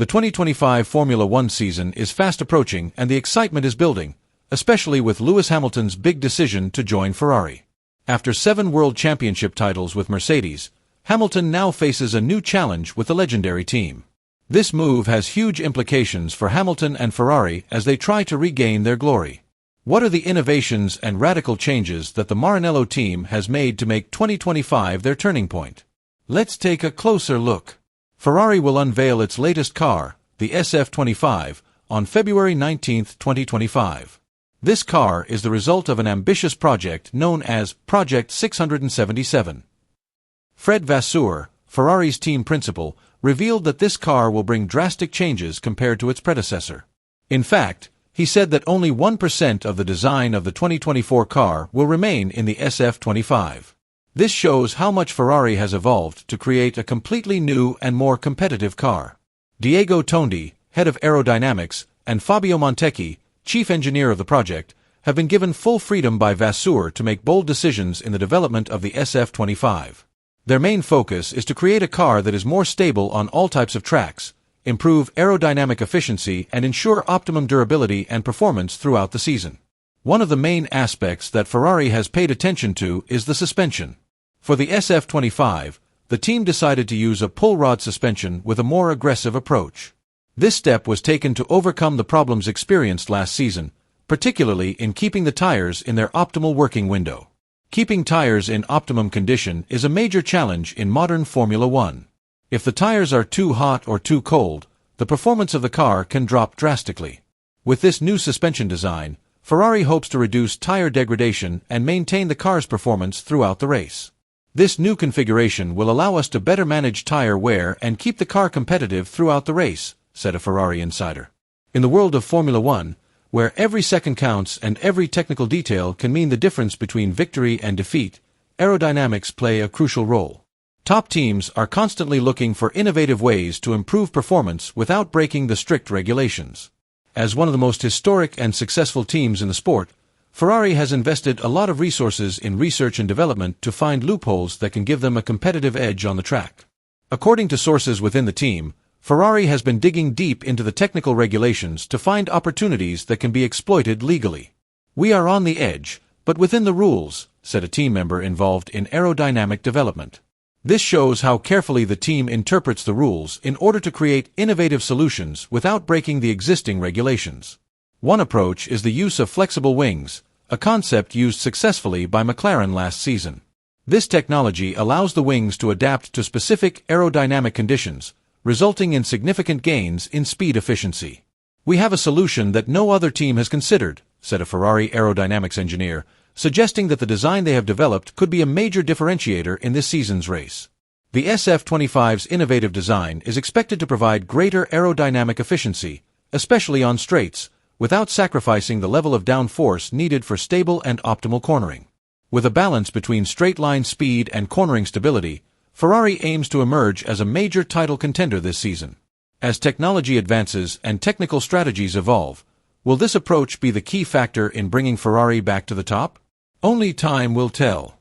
The 2025 Formula One season is fast approaching and the excitement is building, especially with Lewis Hamilton's big decision to join Ferrari. After 7 World Championship titles with Mercedes, Hamilton now faces a new challenge with the legendary team. This move has huge implications for Hamilton and Ferrari as they try to regain their glory. What are the innovations and radical changes that the Maranello team has made to make 2025 their turning point? Let's take a closer look. Ferrari will unveil its latest car, the SF25, on February 19, 2025. This car is the result of an ambitious project known as Project 677. Fred Vasseur, Ferrari's team principal, revealed that this car will bring drastic changes compared to its predecessor. In fact, he said that only 1% of the design of the 2024 car will remain in the SF25. This shows how much Ferrari has evolved to create a completely new and more competitive car. Diego Tondi, head of Aerodynamics, and Fabio Montecchi, chief engineer of the project, have been given full freedom by Vasseur to make bold decisions in the development of the SF25. Their main focus is to create a car that is more stable on all types of tracks, improve aerodynamic efficiency and ensure optimum durability and performance throughout the season. One of the main aspects that Ferrari has paid attention to is the suspension. For the SF25, the team decided to use a pull rod suspension with a more aggressive approach. This step was taken to overcome the problems experienced last season, particularly in keeping the tires in their optimal working window. Keeping tires in optimum condition is a major challenge in modern Formula One. If the tires are too hot or too cold, the performance of the car can drop drastically. With this new suspension design, Ferrari hopes to reduce tire degradation and maintain the car's performance throughout the race. This new configuration will allow us to better manage tire wear and keep the car competitive throughout the race, said a Ferrari insider. In the world of Formula One, where every second counts and every technical detail can mean the difference between victory and defeat, aerodynamics play a crucial role. Top teams are constantly looking for innovative ways to improve performance without breaking the strict regulations. As one of the most historic and successful teams in the sport, Ferrari has invested a lot of resources in research and development to find loopholes that can give them a competitive edge on the track. According to sources within the team, Ferrari has been digging deep into the technical regulations to find opportunities that can be exploited legally. "We are on the edge, but within the rules," said a team member involved in aerodynamic development. This shows how carefully the team interprets the rules in order to create innovative solutions without breaking the existing regulations. One approach is the use of flexible wings, a concept used successfully by McLaren last season. This technology allows the wings to adapt to specific aerodynamic conditions, resulting in significant gains in speed efficiency. "We have a solution that no other team has considered," said a Ferrari aerodynamics engineer, suggesting that the design they have developed could be a major differentiator in this season's race. The SF25's innovative design is expected to provide greater aerodynamic efficiency, especially on straights, without sacrificing the level of downforce needed for stable and optimal cornering. With a balance between straight-line speed and cornering stability, Ferrari aims to emerge as a major title contender this season. As technology advances and technical strategies evolve, will this approach be the key factor in bringing Ferrari back to the top? Only time will tell.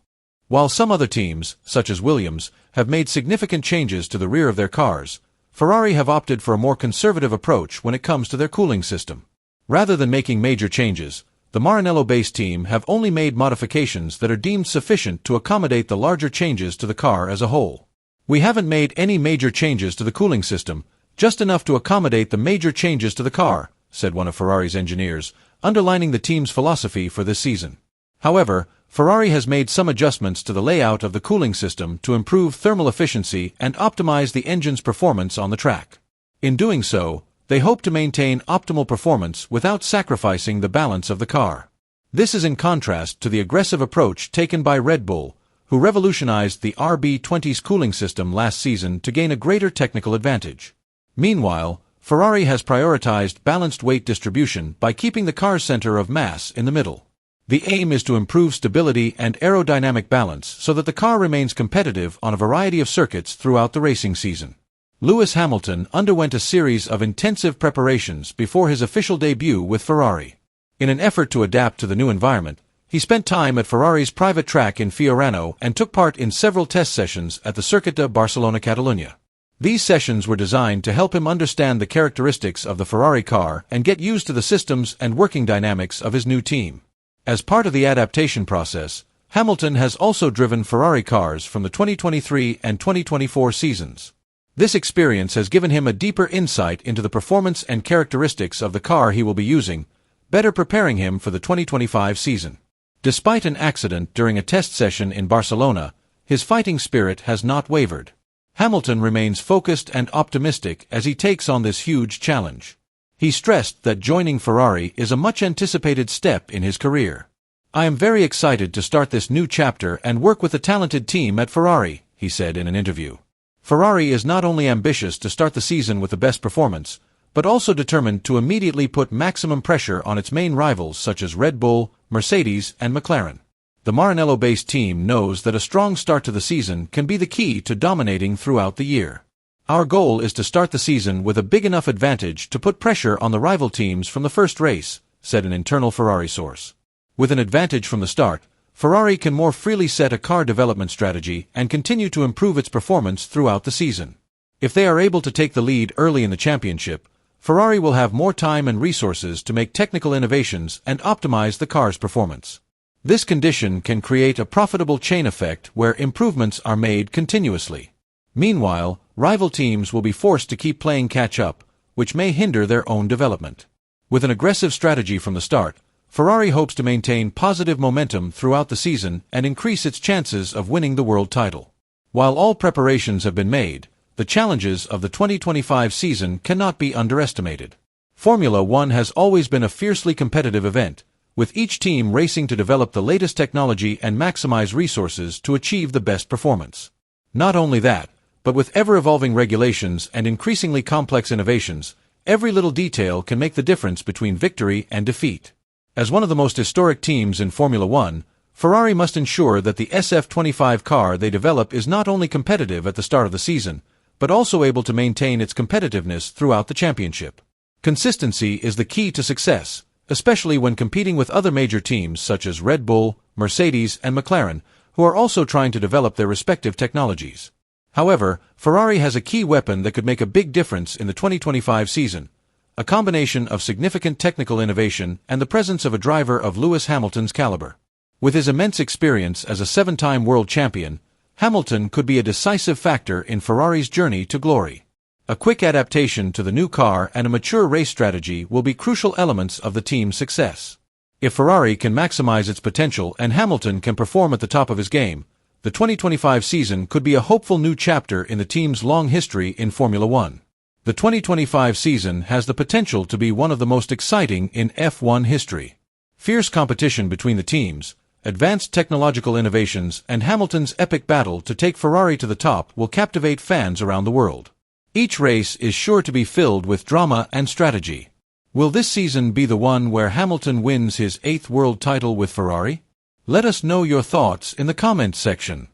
While some other teams, such as Williams, have made significant changes to the rear of their cars, Ferrari have opted for a more conservative approach when it comes to their cooling system. Rather than making major changes, the Maranello-based team have only made modifications that are deemed sufficient to accommodate the larger changes to the car as a whole. "We haven't made any major changes to the cooling system, just enough to accommodate the major changes to the car," said one of Ferrari's engineers, underlining the team's philosophy for this season. However, Ferrari has made some adjustments to the layout of the cooling system to improve thermal efficiency and optimize the engine's performance on the track. In doing so, they hope to maintain optimal performance without sacrificing the balance of the car. This is in contrast to the aggressive approach taken by Red Bull, who revolutionized the RB20's cooling system last season to gain a greater technical advantage. Meanwhile, Ferrari has prioritized balanced weight distribution by keeping the car's center of mass in the middle. The aim is to improve stability and aerodynamic balance so that the car remains competitive on a variety of circuits throughout the racing season. Lewis Hamilton underwent a series of intensive preparations before his official debut with Ferrari. In an effort to adapt to the new environment, he spent time at Ferrari's private track in Fiorano and took part in several test sessions at the Circuit de Barcelona-Catalunya. These sessions were designed to help him understand the characteristics of the Ferrari car and get used to the systems and working dynamics of his new team. As part of the adaptation process, Hamilton has also driven Ferrari cars from the 2023 and 2024 seasons. This experience has given him a deeper insight into the performance and characteristics of the car he will be using, better preparing him for the 2025 season. Despite an accident during a test session in Barcelona, his fighting spirit has not wavered. Hamilton remains focused and optimistic as he takes on this huge challenge. He stressed that joining Ferrari is a much-anticipated step in his career. "I am very excited to start this new chapter and work with the talented team at Ferrari," he said in an interview. Ferrari is not only ambitious to start the season with the best performance, but also determined to immediately put maximum pressure on its main rivals such as Red Bull, Mercedes, and McLaren. The Maranello-based team knows that a strong start to the season can be the key to dominating throughout the year. "Our goal is to start the season with a big enough advantage to put pressure on the rival teams from the first race," said an internal Ferrari source. With an advantage from the start, Ferrari can more freely set a car development strategy and continue to improve its performance throughout the season. If they are able to take the lead early in the championship, Ferrari will have more time and resources to make technical innovations and optimize the car's performance. This condition can create a profitable chain effect where improvements are made continuously. Meanwhile, rival teams will be forced to keep playing catch-up, which may hinder their own development. With an aggressive strategy from the start, Ferrari hopes to maintain positive momentum throughout the season and increase its chances of winning the world title. While all preparations have been made, the challenges of the 2025 season cannot be underestimated. Formula One has always been a fiercely competitive event, with each team racing to develop the latest technology and maximize resources to achieve the best performance. Not only that, but with ever-evolving regulations and increasingly complex innovations, every little detail can make the difference between victory and defeat. As one of the most historic teams in Formula One, Ferrari must ensure that the SF25 car they develop is not only competitive at the start of the season, but also able to maintain its competitiveness throughout the championship. Consistency is the key to success, especially when competing with other major teams such as Red Bull, Mercedes, and McLaren, who are also trying to develop their respective technologies. However, Ferrari has a key weapon that could make a big difference in the 2025 season, a combination of significant technical innovation and the presence of a driver of Lewis Hamilton's caliber. With his immense experience as a 7-time world champion, Hamilton could be a decisive factor in Ferrari's journey to glory. A quick adaptation to the new car and a mature race strategy will be crucial elements of the team's success. If Ferrari can maximize its potential and Hamilton can perform at the top of his game, the 2025 season could be a hopeful new chapter in the team's long history in Formula One. The 2025 season has the potential to be one of the most exciting in F1 history. Fierce competition between the teams, advanced technological innovations, and Hamilton's epic battle to take Ferrari to the top will captivate fans around the world. Each race is sure to be filled with drama and strategy. Will this season be the one where Hamilton wins his 8th world title with Ferrari? Let us know your thoughts in the comments section.